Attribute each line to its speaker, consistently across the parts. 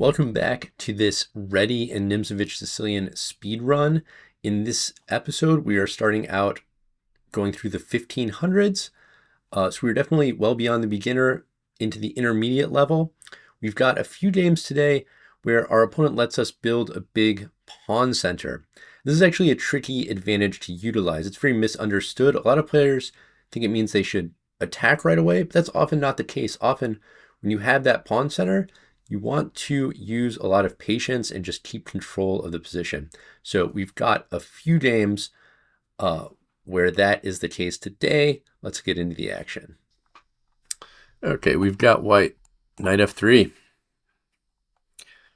Speaker 1: Welcome back to this Reti Nimzo Sicilian Speedrun. In this episode, we are starting out going through the 1500s. So we're definitely well beyond the beginner into the intermediate level. We've got a few games today where our opponent lets us build a big pawn center. This is actually a tricky advantage to utilize. It's very misunderstood. A lot of players think it means they should attack right away, but that's often not the case. Often when you have that pawn center, you want to use a lot of patience and just keep control of the position. So we've got a few games where that is the case today. Let's get into the action. Okay, we've got white, knight f3.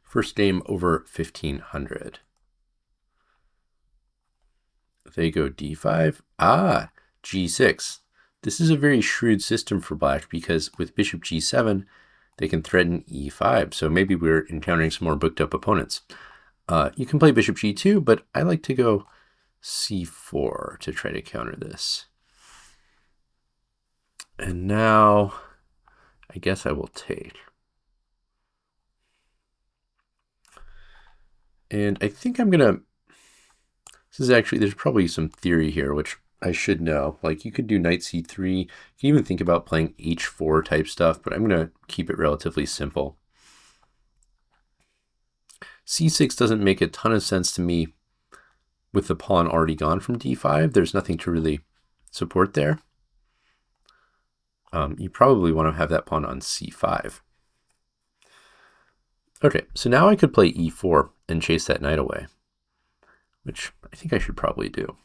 Speaker 1: First game over 1500. They go d5. G6. This is a very shrewd system for black because with bishop g7, they can threaten e5. So maybe we're encountering some more booked up opponents. You can play bishop g2, but I like to go c4 to try to counter this. And now I guess I will take. And I think I'm going to, this is actually, there's probably some theory here, which I should know. Like you could do knight c3. You can even think about playing h4 type stuff, but I'm going to keep it relatively simple. c6 doesn't make a ton of sense to me with the pawn already gone from d5. There's nothing to really support there. You probably want to have that pawn on c5. Okay, so now I could play e4 and chase that knight away, which I think I should probably do.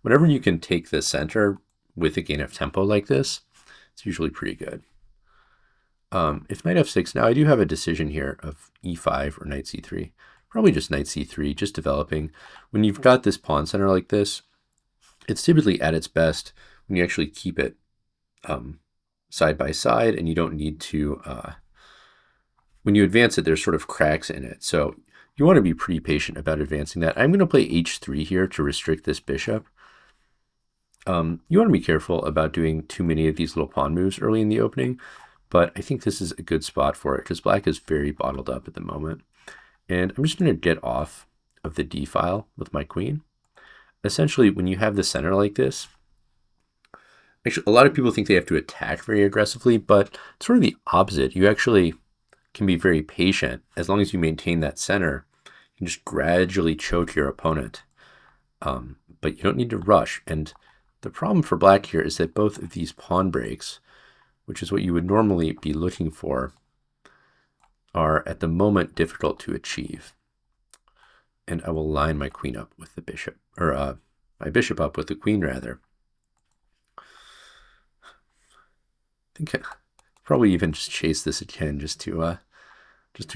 Speaker 1: Whenever you can take the center with a gain of tempo like this, it's usually pretty good. If knight f6, now I do have a decision here of e5 or knight c3. Probably just knight c3, just developing. When you've got this pawn center like this, it's typically at its best when you actually keep it side by side and you don't need to, when you advance it, there's sort of cracks in it. So you want to be pretty patient about advancing that. I'm going to play h3 here to restrict this bishop. You want to be careful about doing too many of these little pawn moves early in the opening, but I think this is a good spot for it because black is very bottled up at the moment. And I'm just going to get off of the d file with my queen. Essentially, when you have the center like this, actually, a lot of people think they have to attack very aggressively, but it's sort of the opposite. You actually can be very patient. As long as you maintain that center, you can just gradually choke your opponent. But you don't need to rush. And the problem for black here is that both of these pawn breaks, which is what you would normally be looking for, are at the moment difficult to achieve. And I will line my queen up with the bishop, or my bishop up with the queen rather. I think I probably even just chase this again just to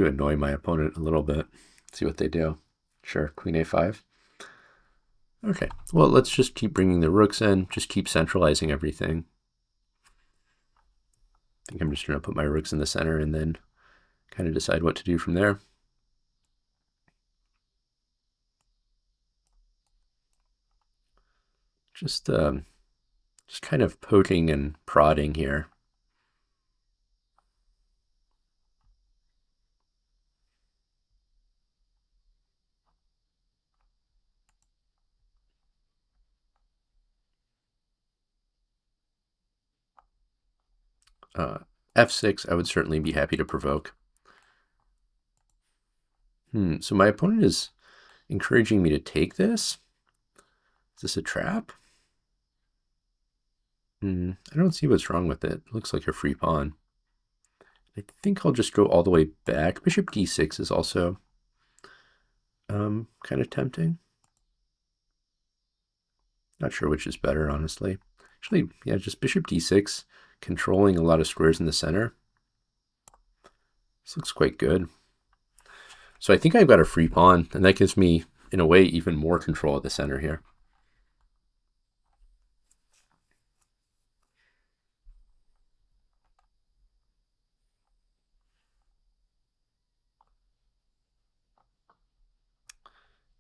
Speaker 1: annoy my opponent a little bit. See what they do. Sure, queen a5. Okay, well, let's just keep bringing the rooks in, just keep centralizing everything. I think I'm just going to put my rooks in the center and then kind of decide what to do from there. Just kind of poking and prodding here. f6, I would certainly be happy to provoke. So my opponent is encouraging me to take this. Is this a trap? I don't see what's wrong with it. It looks like a free pawn. I think I'll just go all the way back. Bishop d6 is also kind of tempting. Not sure which is better, honestly. Actually, yeah, just bishop d6, controlling a lot of squares in the center. This looks quite good. So I think I've got a free pawn, and that gives me, in a way, even more control of the center here.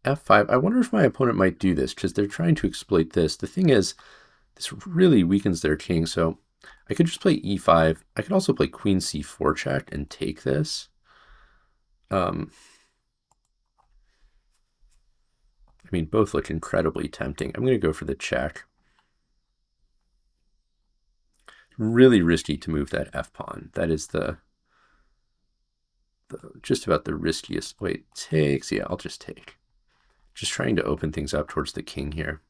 Speaker 1: f5. I wonder if my opponent might do this because they're trying to exploit this. The thing is, this really weakens their king, so I could just play e5. I could also play queen c4 check and take this. I mean, both look incredibly tempting. I'm going to go for the check. Really risky to move that f-pawn. That is the just about the riskiest. Wait, takes. Yeah, I'll just take. Just trying to open things up towards the king here.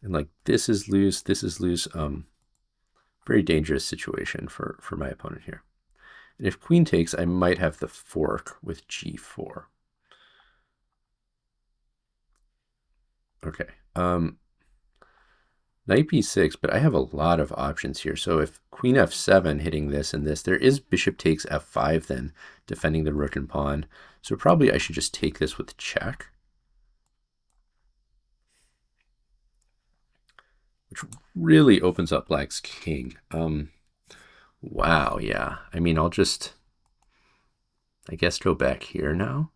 Speaker 1: And like this is loose, this is loose. Very dangerous situation for my opponent here. And if queen takes, I might have the fork with g4. Okay. Knight b6, but I have a lot of options here. So if queen f7 hitting this and this, there is bishop takes f5 then, defending the rook and pawn. So probably I should just take this with check. Which really opens up black's king. Wow, yeah. I mean, I'll just, I guess, go back here now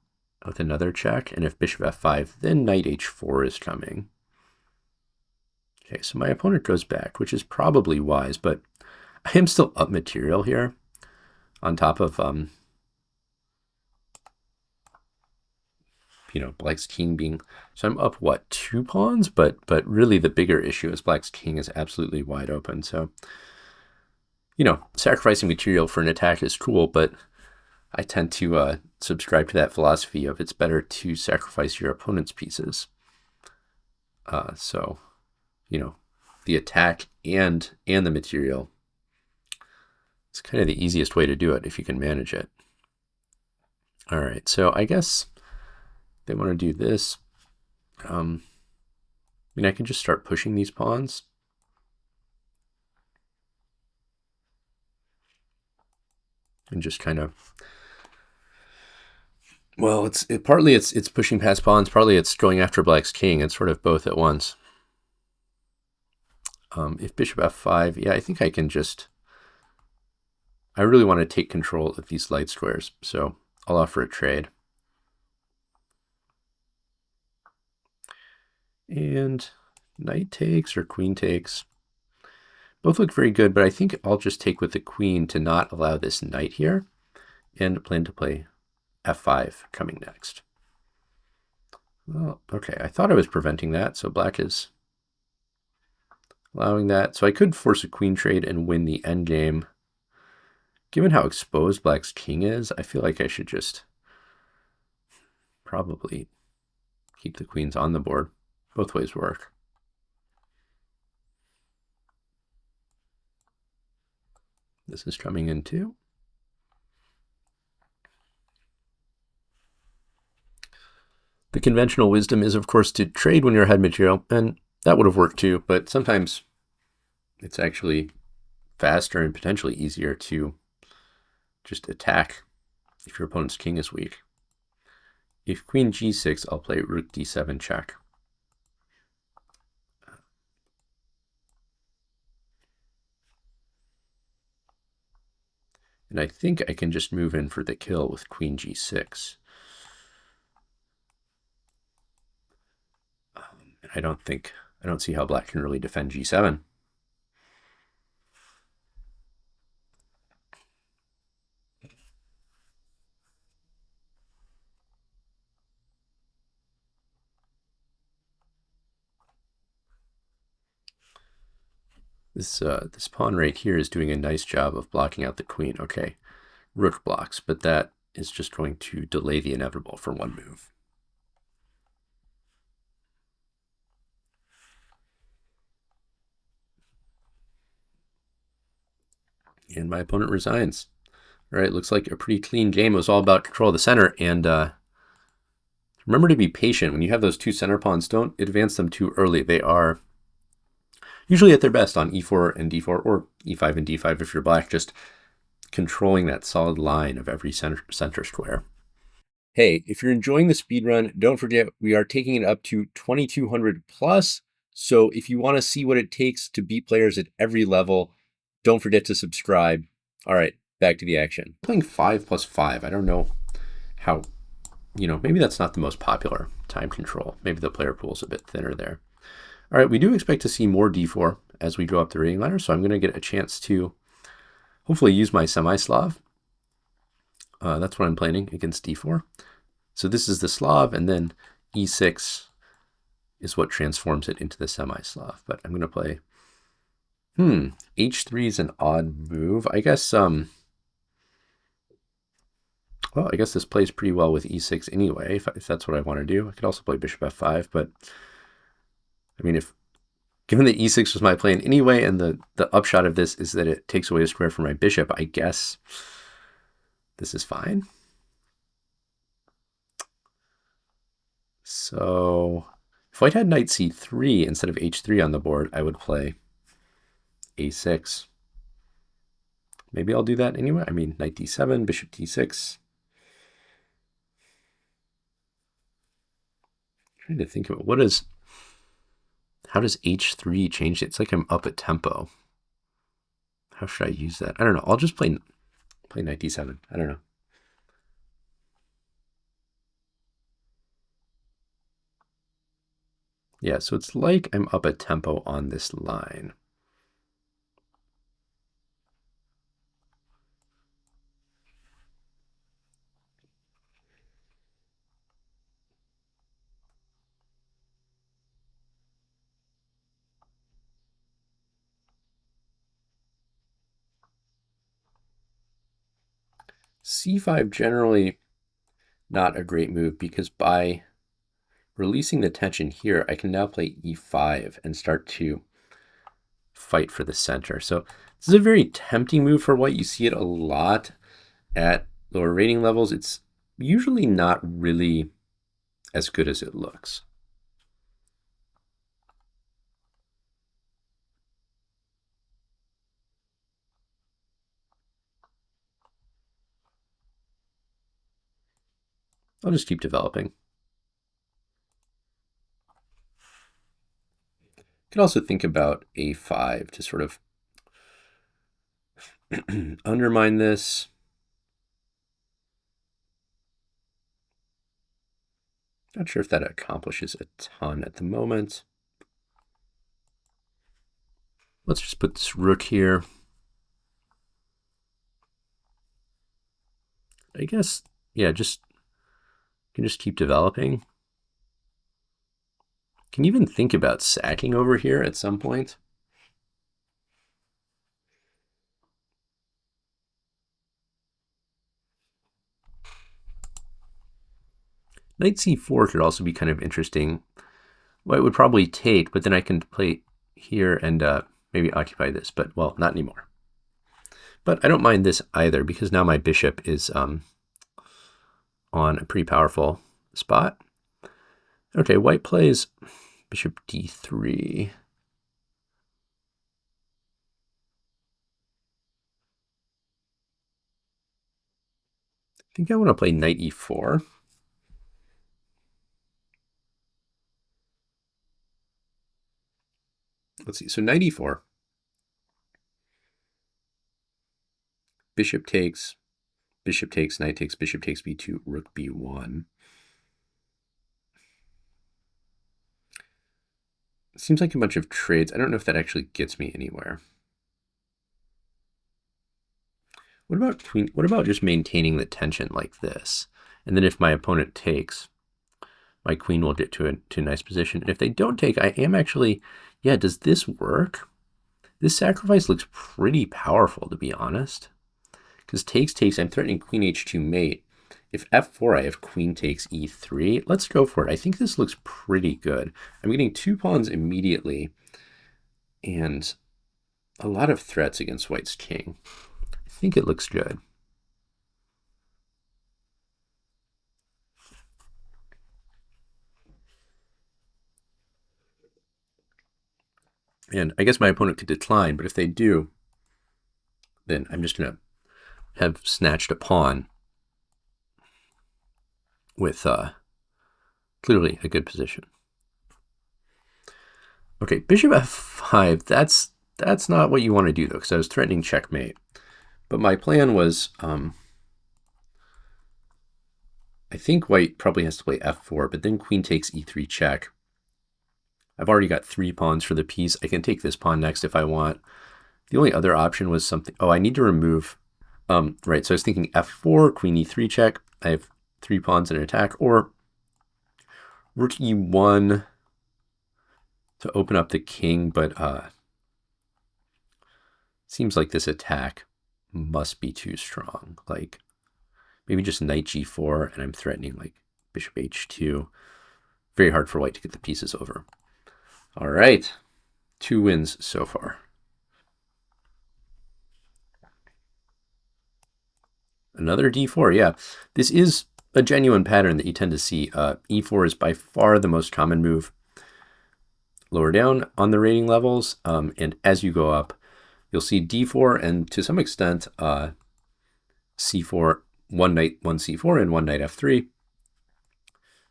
Speaker 1: with another check. And if bishop f5, then knight h4 is coming. Okay, so my opponent goes back, which is probably wise, but I am still up material here on top of, you know, black's king being, so I'm up, what, 2 pawns? But really the bigger issue is black's king is absolutely wide open. So, you know, sacrificing material for an attack is cool, but I tend to subscribe to that philosophy of it's better to sacrifice your opponent's pieces. So, you know, the attack and the material, it's kind of the easiest way to do it if you can manage it. All right, so I guess they want to do this. I mean, I can just start pushing these pawns. And just kind of, well, partly it's pushing past pawns, partly it's going after black's king. It's sort of both at once. If bishop f5, yeah, I think I can just, I really want to take control of these light squares, so I'll offer a trade. And knight takes or queen takes. Both look very good, but I think I'll just take with the queen to not allow this knight here, and plan to play f5 coming next. Well, okay, I thought I was preventing that, so black is allowing that. So I could force a queen trade and win the endgame. Given how exposed black's king is, I feel like I should just probably keep the queens on the board. Both ways work. This is coming in too. The conventional wisdom is, of course, to trade when you're ahead material, and that would have worked too, but sometimes it's actually faster and potentially easier to just attack if your opponent's king is weak. If queen g6, I'll play rook d7 check. And I think I can just move in for the kill with queen g6. I don't see how black can really defend g7. This pawn right here is doing a nice job of blocking out the queen. Okay, rook blocks, but that is just going to delay the inevitable for one move. And my opponent resigns. All right, looks like a pretty clean game. It was all about control of the center. And remember to be patient. When you have those two center pawns, don't advance them too early. They are usually at their best on e4 and d4, or e5 and d5 if you're black, just controlling that solid line of every center square. Hey, if you're enjoying the speedrun, don't forget we are taking it up to 2200 plus. So if you want to see what it takes to beat players at every level, don't forget to subscribe. All right, back to the action. Playing 5+5, I don't know how, maybe that's not the most popular time control. Maybe the player pool is a bit thinner there. All right, we do expect to see more d4 as we go up the rating ladder, so I'm going to get a chance to hopefully use my semi-slav. That's what I'm planning against d4. So this is the Slav, and then e6 is what transforms it into the semi-Slav. But I'm going to play, h3 is an odd move. I guess, well, I guess this plays pretty well with e6 anyway, if that's what I want to do. I could also play bishop f5, but I mean, given that e6 was my plan anyway, and the upshot of this is that it takes away a square from my bishop, I guess this is fine. So if white had knight c3 instead of h3 on the board, I would play a6. Maybe I'll do that anyway. I mean, knight d7, bishop d6. I'm trying to think about how does h3 change it? It's like I'm up at tempo. How should I use that? I don't know. I'll just play knight d7. I don't know. Yeah, so it's like I'm up a tempo on this line. c5 generally not a great move because by releasing the tension here, I can now play e5 and start to fight for the center. So this is a very tempting move for white. You see it a lot at lower rating levels. It's usually not really as good as it looks. I'll just keep developing. You could also think about a5 to sort of undermine this. Not sure if that accomplishes a ton at the moment. Let's just put this rook here. I guess, yeah, can just keep developing. Can even think about sacking over here at some point. Knight c4 could also be kind of interesting. Well, it would probably take, but then I can play here and maybe occupy this, but well, not anymore. But I don't mind this either because now my bishop is on a pretty powerful spot. Okay, white plays bishop d3. I think I want to play knight e4. Let's see, so knight e4. Bishop takes, knight takes, bishop takes b2, rook b1. It seems like a bunch of trades. I don't know if that actually gets me anywhere. What about just maintaining the tension like this? And then if my opponent takes, my queen will get to a nice position. And if they don't take, I am actually, yeah, does this work? This sacrifice looks pretty powerful, to be honest. Because takes, I'm threatening queen h2 mate. If f4, I have queen takes e3. Let's go for it. I think this looks pretty good. I'm getting 2 pawns immediately and a lot of threats against white's king. I think it looks good. And I guess my opponent could decline, but if they do, then I'm just going to have snatched a pawn with clearly a good position. Okay, bishop f5, that's not what you want to do, though, because I was threatening checkmate. But my plan was, I think white probably has to play f4, but then queen takes e3 check. I've already got 3 pawns for the piece. I can take this pawn next if I want. The only other option was something, I need to remove Right, so I was thinking f4, queen e3 check. I have 3 pawns in attack, or rook e1 to open up the king, but seems like this attack must be too strong. Like maybe just knight g4, and I'm threatening like bishop h2. Very hard for white to get the pieces over. All right, 2 wins so far. Another d4, yeah. This is a genuine pattern that you tend to see. E4 is by far the most common move lower down on the rating levels, and as you go up, you'll see d4 and to some extent c4, one knight, one c4, and one knight f3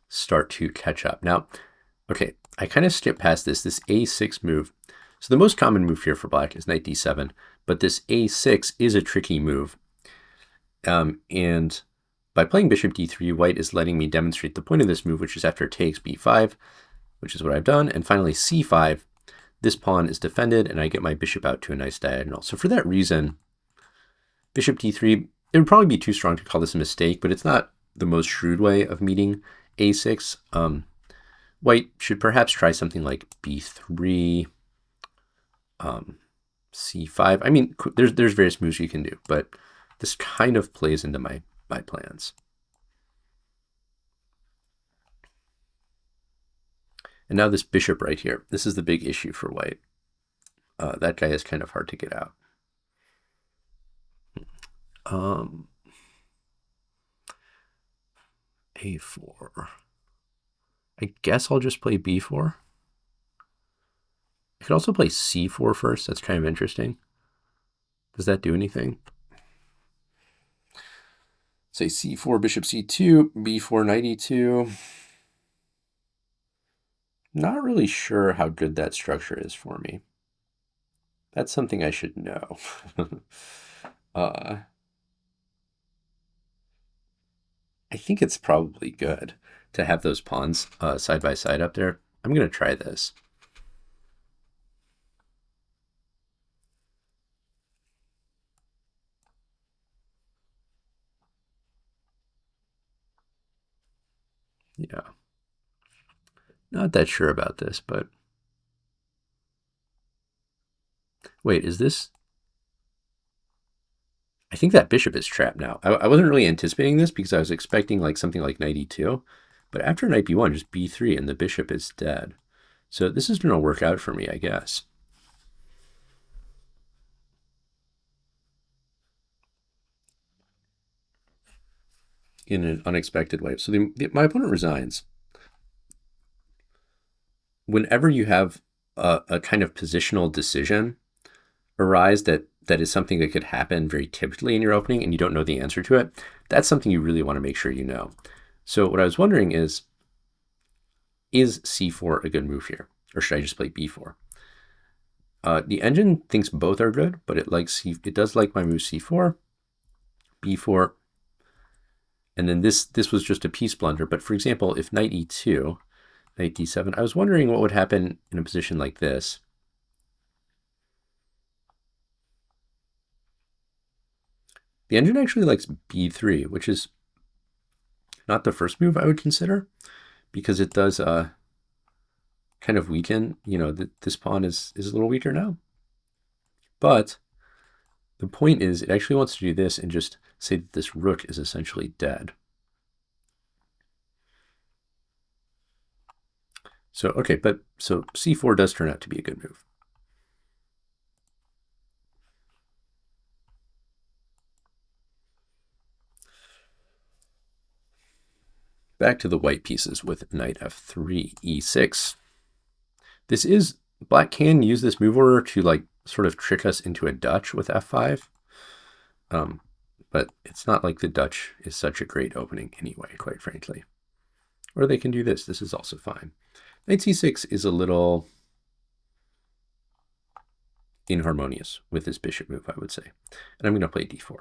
Speaker 1: start to catch up. Now, okay, I kind of skipped past this a6 move. So the most common move here for black is knight d7, but this a6 is a tricky move. And by playing bishop d3, white is letting me demonstrate the point of this move, which is after it takes b5, which is what I've done, and finally c5, this pawn is defended, and I get my bishop out to a nice diagonal. So for that reason, bishop d3, it would probably be too strong to call this a mistake, but it's not the most shrewd way of meeting a6. White should perhaps try something like b3, c5. I mean, there's various moves you can do, but this kind of plays into my plans. And now this bishop right here. This is the big issue for white. That guy is kind of hard to get out. A4. I guess I'll just play b4. I could also play c4 first. That's kind of interesting. Does that do anything? Say c4, bishop c2, b4, knight e2. Not really sure how good that structure is for me. That's something I should know. I think it's probably good to have those pawns side by side up there. I'm going to try this. Yeah. Not that sure about this, but wait, is this? I think that bishop is trapped now. I wasn't really anticipating this because I was expecting like something like knight e2, but after knight b1, just b3, and the bishop is dead. So this is going to work out for me, I guess. In an unexpected way. So my opponent resigns. Whenever you have a kind of positional decision arise that is something that could happen very typically in your opening and you don't know the answer to it, that's something you really want to make sure you know. So what I was wondering is c4 a good move here? Or should I just play b4? The engine thinks both are good, but it does like my move c4, b4, and then this was just a piece blunder. But for example, if knight e2, knight d7, I was wondering what would happen in a position like this. The engine actually likes b3, which is not the first move I would consider, because it does kind of weaken, this pawn is a little weaker now. But the point is, it actually wants to do this and just say that this rook is essentially dead. So, okay, so c4 does turn out to be a good move. Back to the white pieces with knight f3, e6. Black can use this move order to like sort of trick us into a Dutch with f5. But it's not like the Dutch is such a great opening anyway, quite frankly. Or they can do this. This is also fine. Knight c6 is a little inharmonious with this bishop move, I would say. And I'm going to play d4. You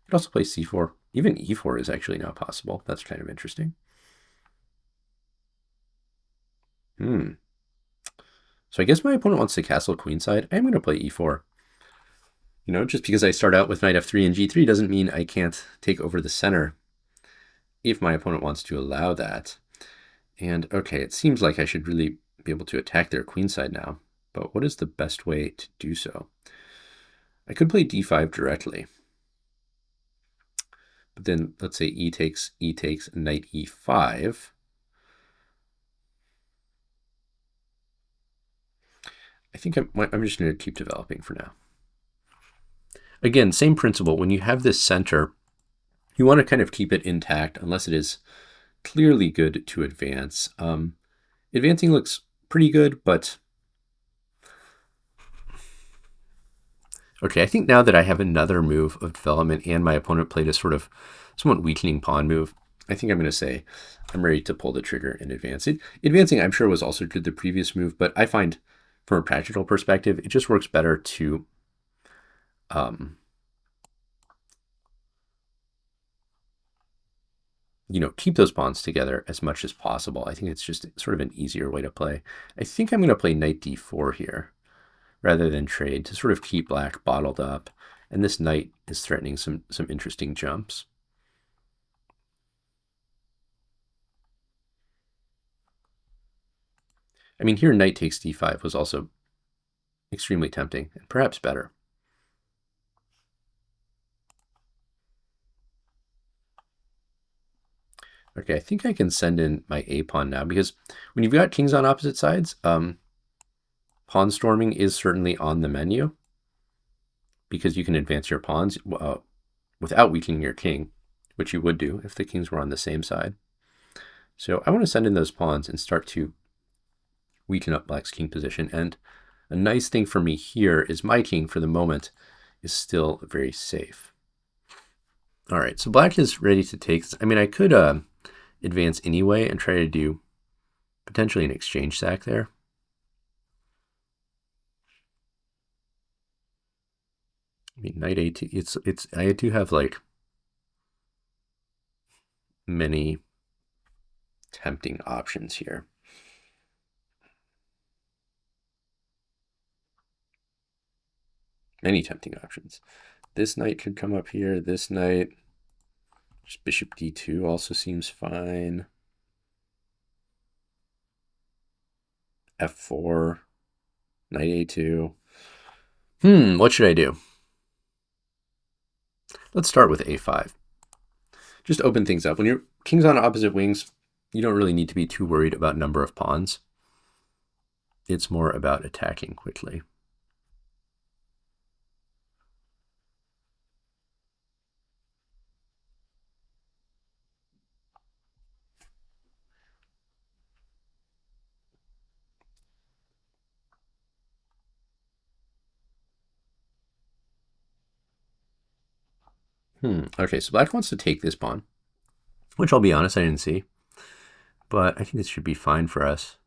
Speaker 1: could also play c4. Even e4 is actually now possible. That's kind of interesting. So I guess my opponent wants to castle queenside. I'm going to play e4. You know, just because I start out with knight f3 and g3 doesn't mean I can't take over the center if my opponent wants to allow that. And okay, it seems like I should really be able to attack their queenside now, but what is the best way to do so? I could play d5 directly, but then let's say e takes, knight e5. I think I'm just going to keep developing for now. Again, same principle. When you have this center, you want to kind of keep it intact unless it is clearly good to advance. Advancing looks pretty good, but okay, I think now that I have another move of development and my opponent played a sort of somewhat weakening pawn move, I think I'm going to say I'm ready to pull the trigger and advance. Advancing, I'm sure, was also good the previous move, but I find from a practical perspective, it just works better to you know, keep those pawns together as much as possible. I think it's just sort of an easier way to play. I think I'm going to play knight d4 here rather than trade to sort of keep black bottled up. And this knight is threatening some interesting jumps. I mean, here knight takes d5 was also extremely tempting and perhaps better. Okay, I think I can send in my a pawn now because when you've got kings on opposite sides, pawn storming is certainly on the menu because you can advance your pawns without weakening your king, which you would do if the kings were on the same side. So I want to send in those pawns and start to weaken up black's king position. And a nice thing for me here is my king, for the moment, is still very safe. All right, so black is ready to take this. I mean, I could advance anyway and try to do potentially an exchange sack there. I mean, knight a2, I do have like many tempting options here. Many tempting options. This knight could come up here. This knight, just bishop d2 also seems fine. f4, knight a2. What should I do? Let's start with a5. Just open things up. When your king's on opposite wings, you don't really need to be too worried about number of pawns. It's more about attacking quickly. Okay, so black wants to take this pawn, which I'll be honest, I didn't see. But I think this should be fine for us.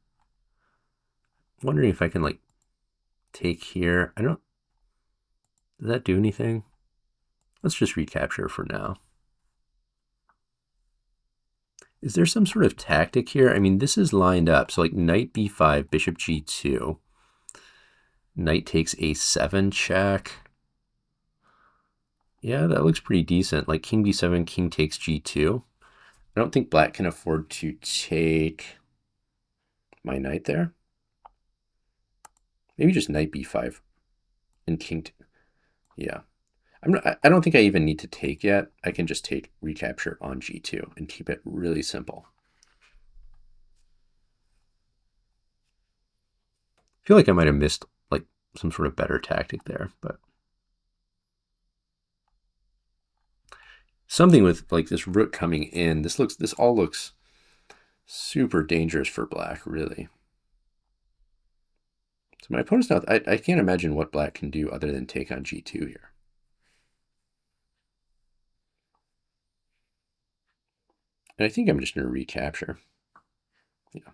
Speaker 1: I'm wondering if I can like take here. Does that do anything? Let's just recapture for now. Is there some sort of tactic here? I mean, this is lined up. So like knight b5, bishop g2. Knight takes a7 check. Yeah, that looks pretty decent. Like king b7, king takes g2. I don't think black can afford to take my knight there. Maybe just knight b5 and king. Yeah. I don't think I even need to take yet. I can just take recapture on g2 and keep it really simple. I feel like I might have missed like some sort of better tactic there, but something with like this rook coming in. This all looks super dangerous for black, really. So my opponent's not. I can't imagine what black can do other than take on g2 here. And I think I'm just going to recapture. Yeah.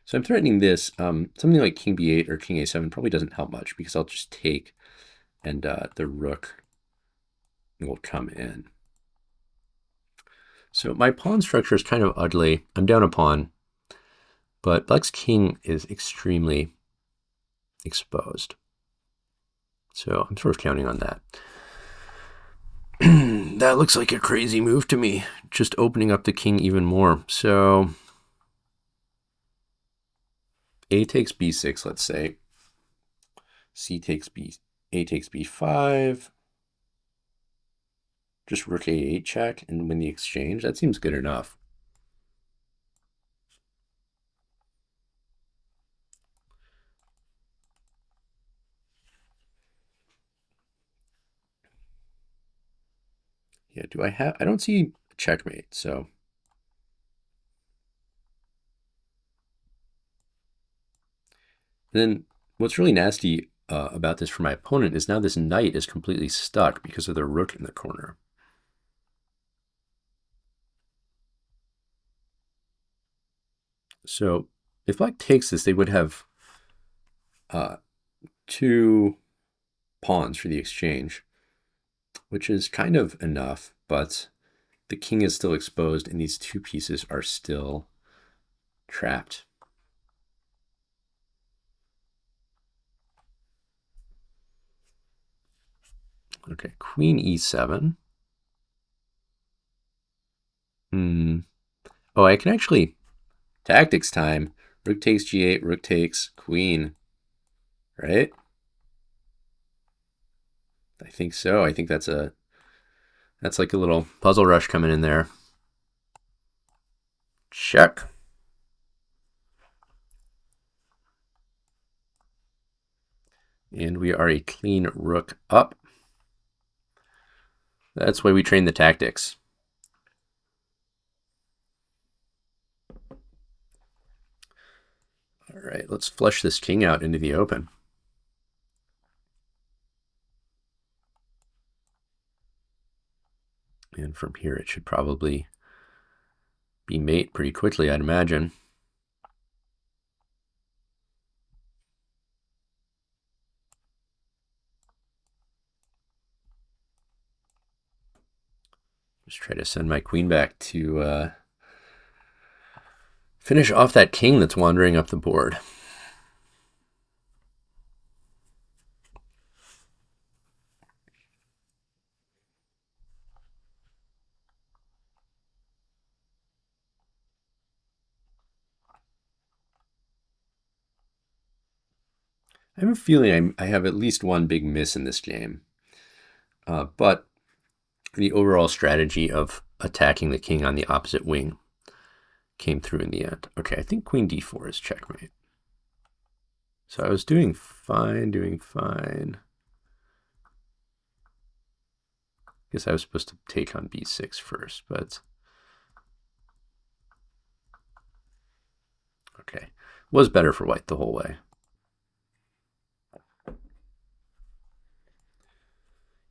Speaker 1: So I'm threatening this. Something like king b8 or king a7 probably doesn't help much because I'll just take and the rook will come in. So my pawn structure is kind of ugly. I'm down a pawn, but black's king is extremely exposed. So I'm sort of counting on that. That looks like a crazy move to me, just opening up the king even more. So A takes b6, let's say. C takes b, A takes b5. Just rook a8 check and win the exchange. That seems good enough. Yeah, do I have, I don't see checkmate, so. And then what's really nasty about this for my opponent is now this knight is completely stuck because of the rook in the corner. So if black takes this, they would have 2 pawns for the exchange, which is kind of enough, but the king is still exposed and these 2 pieces are still trapped. Okay, queen e7. Oh, I can actually, tactics time. Rook takes g8, rook takes queen, right? I think so. I think that's like a little puzzle rush coming in there. Check. And we are a clean rook up. That's why we train the tactics. All right, let's flush this king out into the open. And from here, it should probably be mate pretty quickly, I'd imagine. Just try to send my queen back to finish off that king that's wandering up the board. I have a feeling I have at least one big miss in this game. But the overall strategy of attacking the king on the opposite wing came through in the end. Okay, I think queen d4 is checkmate. So I was doing fine. Guess I was supposed to take on b6 first, but okay. Was better for white the whole way.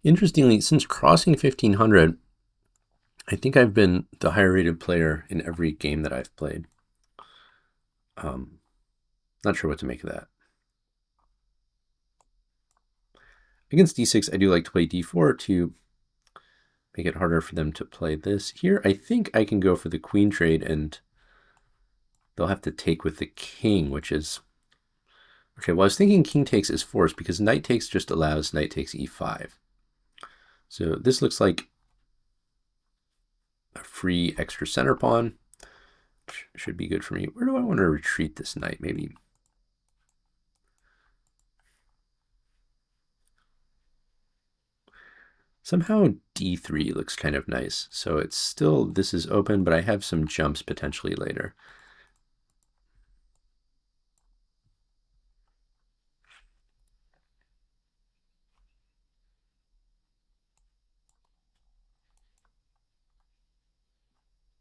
Speaker 1: Interestingly, since crossing 1500, I think I've been the higher rated player in every game that I've played. Not sure what to make of that. Against d6, I do like to play d4 to make it harder for them to play this. Here, I think I can go for the queen trade and they'll have to take with the king, which is... Okay, well, I was thinking king takes is forced because knight takes just allows knight takes e5. So this looks like a free extra center pawn. Should be good for me. Where do I want to retreat this knight? Maybe... Somehow d3 looks kind of nice. So it's still, this is open, but I have some jumps potentially later.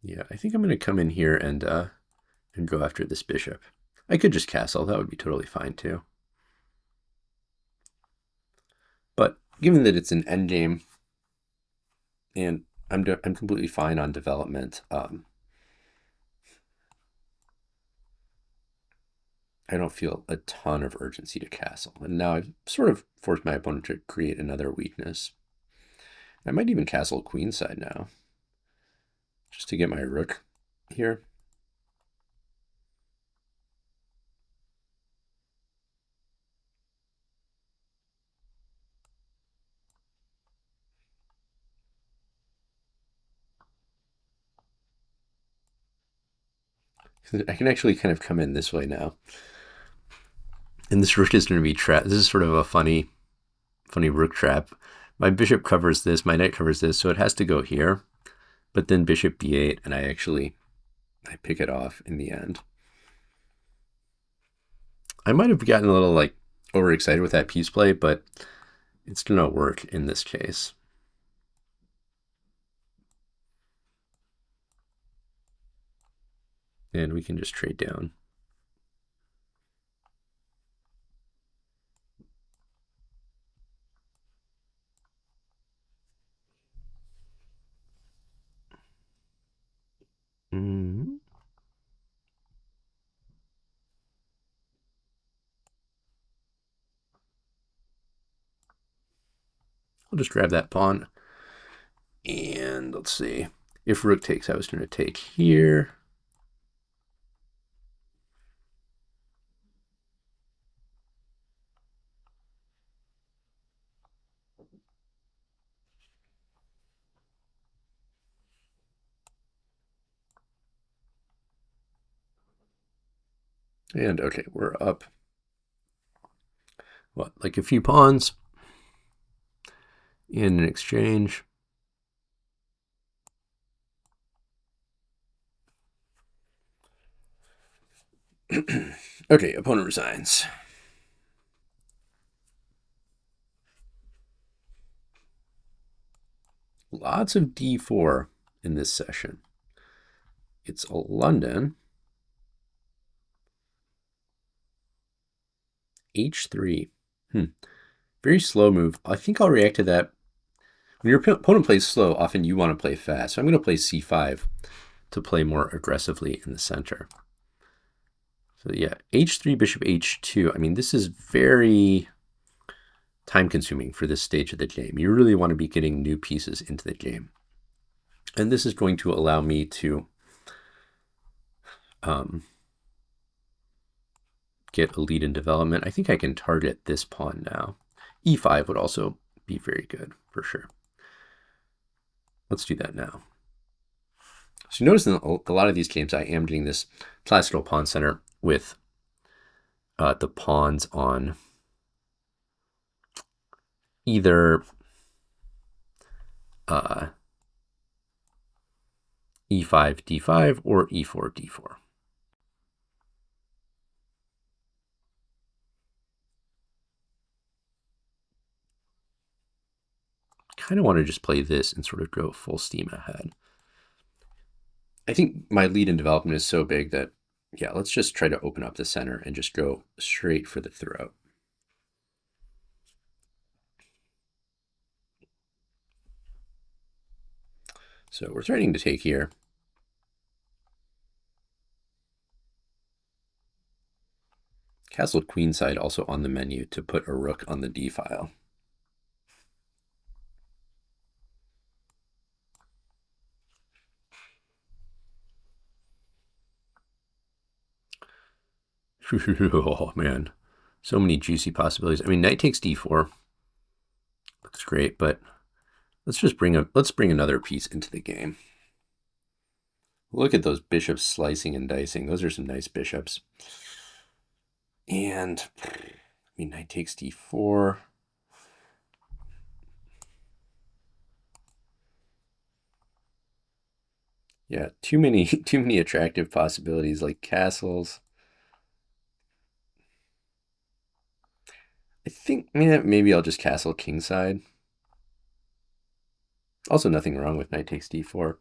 Speaker 1: Yeah, I think I'm going to come in here and go after this bishop. I could just castle. That would be totally fine too. But given that it's an endgame and I'm completely fine on development, I don't feel a ton of urgency to castle. And now I've sort of forced my opponent to create another weakness. I might even castle queenside now, just to get my rook here. I can actually kind of come in this way now. And this rook is going to be trapped. This is sort of a funny rook trap. My bishop covers this, my knight covers this, so it has to go here. But then bishop b8, and I pick it off in the end. I might have gotten a little like overexcited with that piece play, but it's going to work in this case. And we can just trade down. I'll just grab that pawn. And let's see. If rook takes, I was going to take here. And okay, we're up, what, like a few pawns in an exchange. Okay, opponent resigns. Lots of d4 in this session. It's a London. h3. Very slow move. I think I'll react to that. When your opponent plays slow, often you want to play fast. So I'm going to play c5 to play more aggressively in the center. So yeah, h3, bishop h2. I mean, this is very time consuming for this stage of the game. You really want to be getting new pieces into the game. And this is going to allow me to get a lead in development. I think I can target this pawn now. e5 would also be very good for sure. Let's do that now. So you notice in a lot of these games, I am getting this classical pawn center with the pawns on either e5, d5 or e4, d4. Kind of want to just play this and sort of go full steam ahead. I think my lead in development is so big that, yeah, let's just try to open up the center and just go straight for the throat. So we're threatening to take here. Castled queenside also on the menu to put a rook on the d file. Oh man, so many juicy possibilities. I mean, knight takes d4 looks great, but let's bring another piece into the game. Look at those bishops slicing and dicing. Those are some nice bishops. And I mean, knight takes d4. Yeah, too many attractive possibilities like castles. I think maybe I'll just castle kingside. Also, nothing wrong with knight takes d4.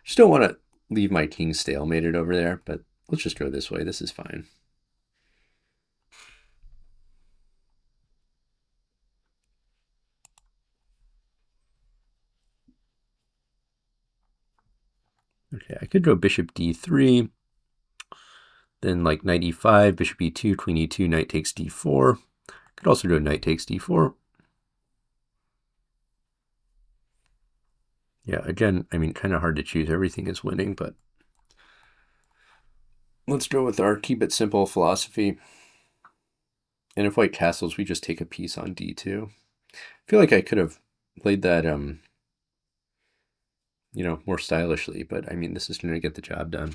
Speaker 1: Just don't want to leave my king stalemated over there, but let's just go this way. This is fine. Okay, I could go bishop d3, then like knight e5, bishop e2, queen e2, knight takes d4. Could also go knight takes d4. Yeah, again, I mean, kind of hard to choose. Everything is winning, but let's go with our keep it simple philosophy. And if white castles, we just take a piece on d2. I feel like I could have played that, more stylishly, but I mean, this is going to get the job done.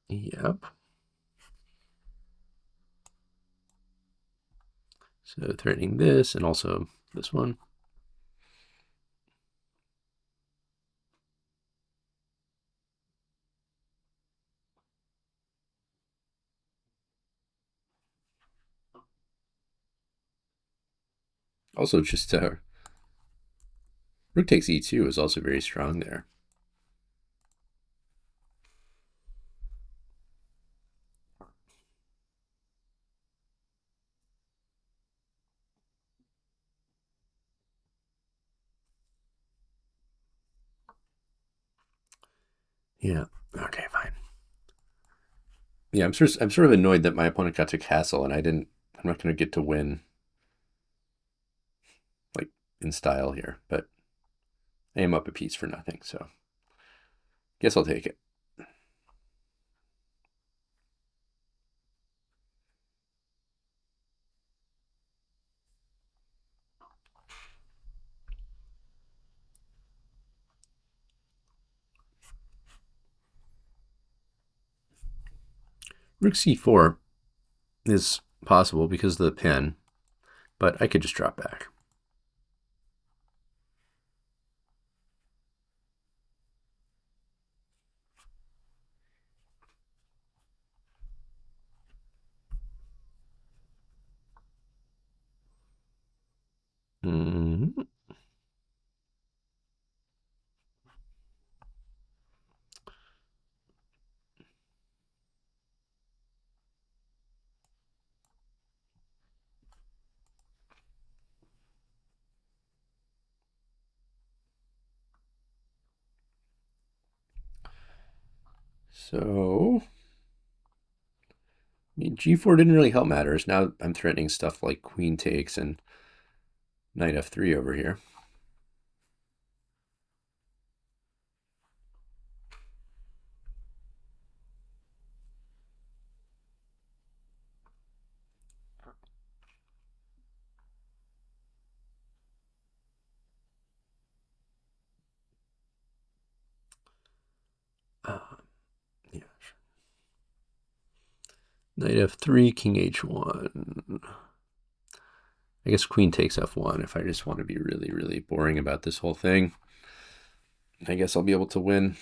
Speaker 1: Yep. So threatening this and also this one. Also, just rook takes e2 is also very strong there. Yeah. Okay, fine. Yeah, I'm sort of annoyed that my opponent got to castle and I didn't. I'm not going to get to win like in style here, but I am up a piece for nothing, so guess I'll take it. Rook c4 is possible because of the pin, but I could just drop back. Mm-hmm. So, I mean, g4 didn't really help matters. Now I'm threatening stuff like queen takes and knight f3 over here. Yeah. Knight f3, king h1. I guess queen takes f1 if I just want to be really, really boring about this whole thing. I guess I'll be able to win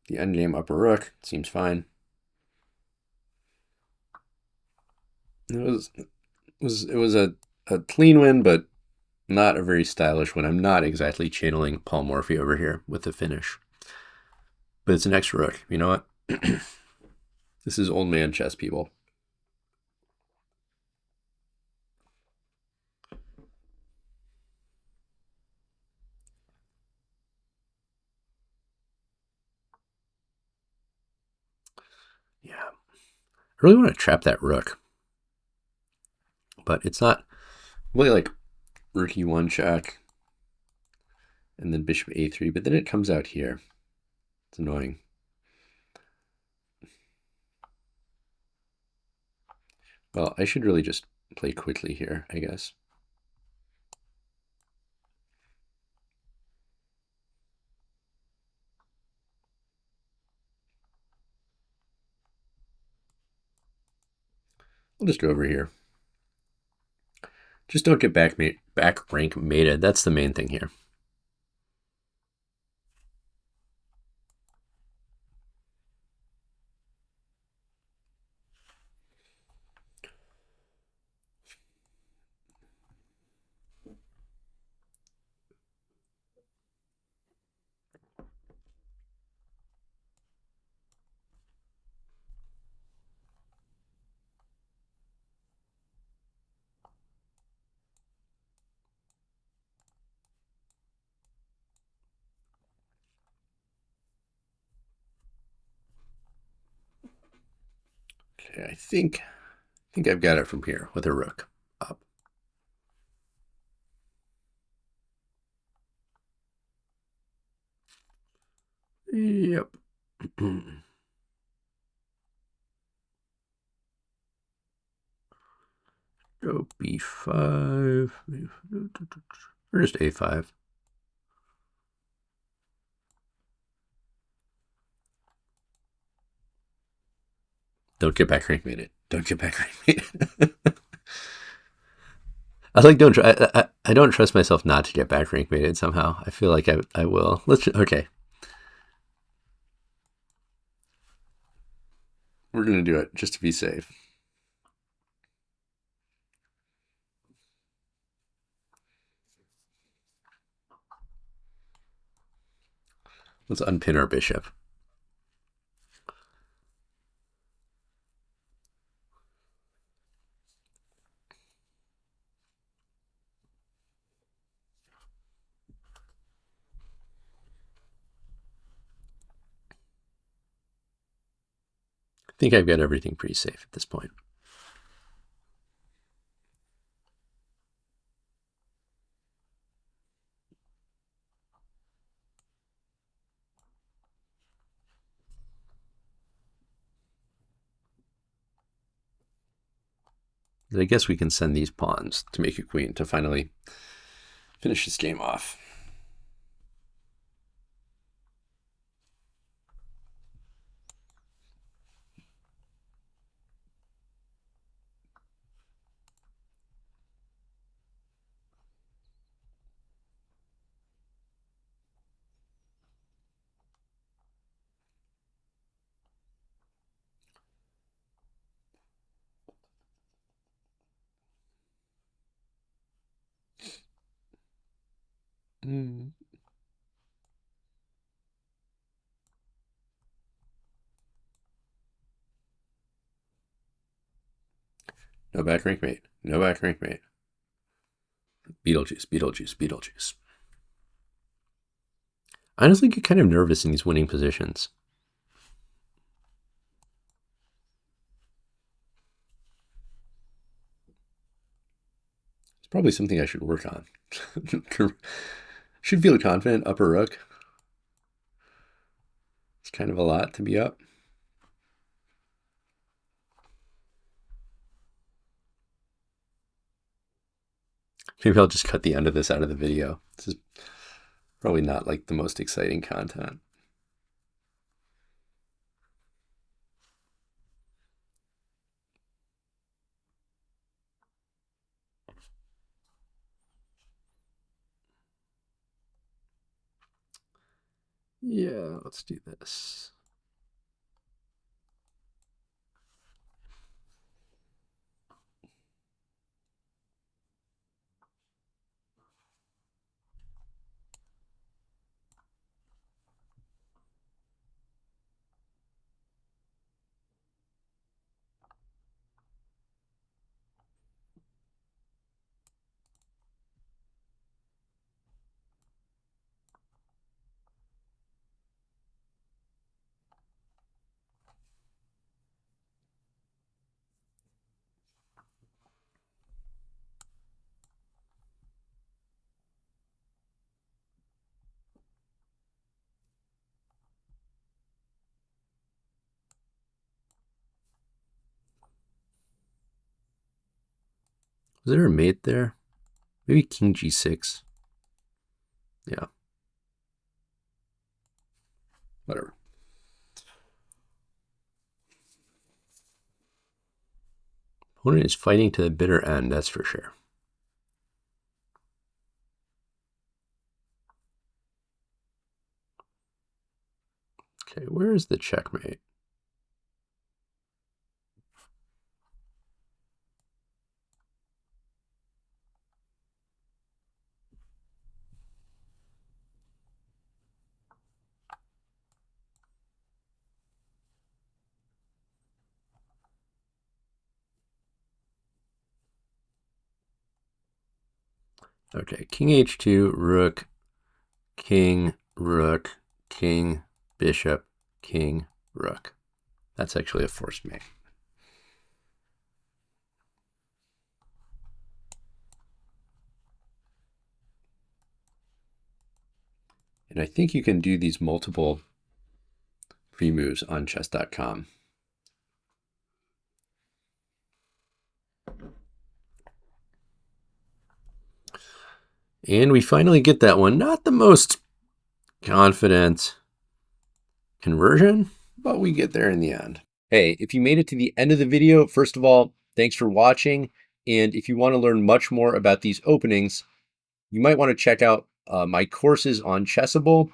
Speaker 1: the endgame upper rook. Seems fine. It was a clean win, but not a very stylish win. I'm not exactly channeling Paul Morphy over here with the finish. But it's an extra rook. You know what? This is old man chess, people. Yeah. I really want to trap that rook. But it's not really like rook e1 check and then bishop a3, but then it comes out here. It's annoying. Well, I should really just play quickly here, I guess. I'll just go over here. Just don't get back rank mated. That's the main thing here. Okay, I think I've got it from here with a rook up. Yep. Go b5 or just a5. Don't get back rank mated. Don't get back rank mated. I like don't try. I don't trust myself not to get back rank mated somehow. I feel like I will. Okay. We're gonna do it just to be safe. Let's unpin our bishop. I think I've got everything pretty safe at this point. I guess we can send these pawns to make a queen to finally finish this game off. No back rank mate. No back rank mate. Beetlejuice, Beetlejuice, Beetlejuice. I honestly get kind of nervous in these winning positions. It's probably something I should work on. Should feel confident, upper rook. It's kind of a lot to be up. Maybe I'll just cut the end of this out of the video. This is probably not like the most exciting content. Yeah, let's do this. Was there a mate there? Maybe king g6. Yeah. Whatever. Opponent is fighting to the bitter end, that's for sure. Okay, where is the checkmate? Okay, king h2, rook, king, rook, king, bishop, king, rook. That's actually a forced mate. And I think you can do these multiple pre-moves on chess.com. And we finally get that one. Not the most confident conversion, but we get there in the end. Hey, if you made it to the end of the video, first of all, thanks for watching. And if you want to learn much more about these openings, you might want to check out my courses on Chessable,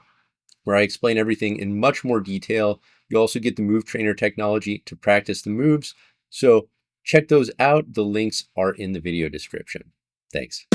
Speaker 1: where I explain everything in much more detail. You also get the move trainer technology to practice the moves. So check those out. The links are in the video description. Thanks.